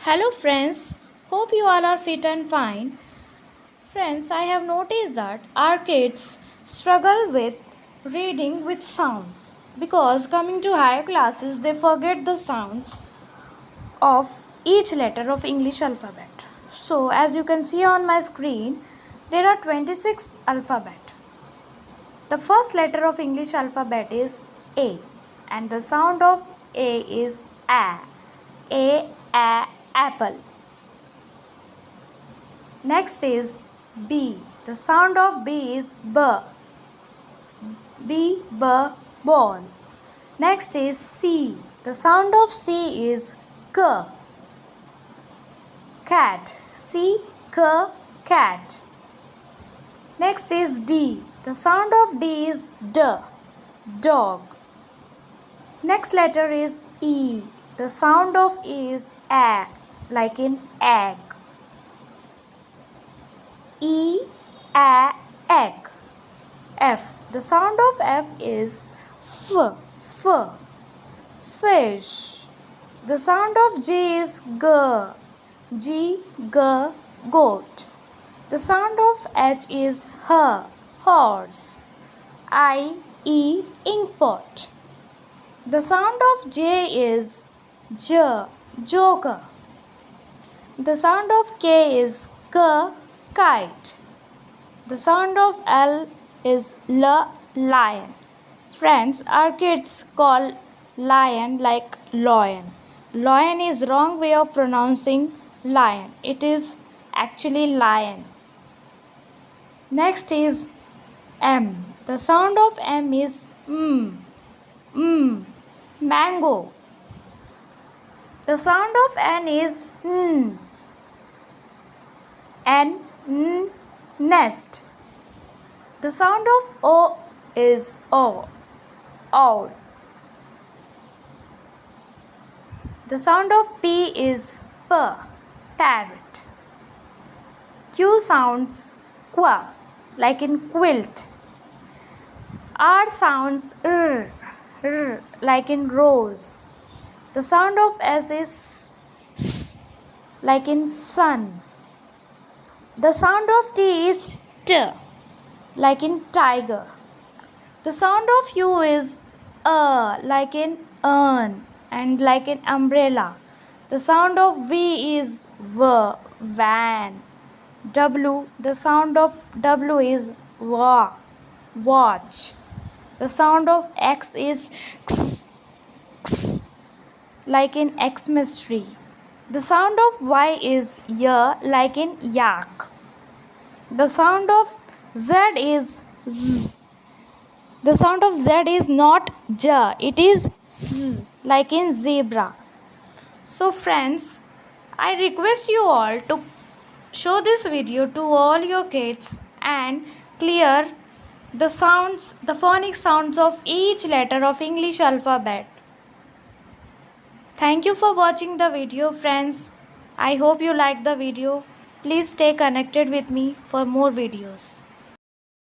Hello friends, hope you all are fit and fine. Friends, I have noticed that our kids struggle with reading with sounds because coming to higher classes they forget the sounds of each letter of English alphabet. So as you can see on my screen, there are 26 alphabet. The first letter of English alphabet is A and the sound of A is A. A, apple. Next is B. The sound of B is B. B, ball. Next is C. The sound of C is K. Cat. C, K, cat. Next is D. The sound of D is D. Dog. Next letter is E. The sound of E is A, like in egg. E, A, egg. F. The sound of F is F, fish. The sound of G is G, goat. The sound of H is H, horse. I, E, inkpot. The sound of J is J, joker. The sound of K is K, kite. The sound of L is L, lion. Friends, our kids call lion like lion. Lion is wrong way of pronouncing lion. It is actually lion. Next is M. The sound of M is mango. The sound of N is nest. The sound of O is owl. The sound of P is P, parrot. Q sounds qua, like in quilt. R sounds r, like in rose. The sound of S is s, like in sun. The sound of T is t, like in tiger. The sound of U is like in urn and like in umbrella. The sound of V is van. W. The sound of W is watch. The sound of X is x, like in Xmas tree. The sound of Y is like in yak. The sound of Z is z. The sound of Z is not j, it is z, like in zebra. So friends, I request you all to show this video to all your kids and clear the sounds, the phonic sounds of each letter of English alphabet. Thank you for watching the video, friends. I hope you liked the video. Please stay connected with me for more videos.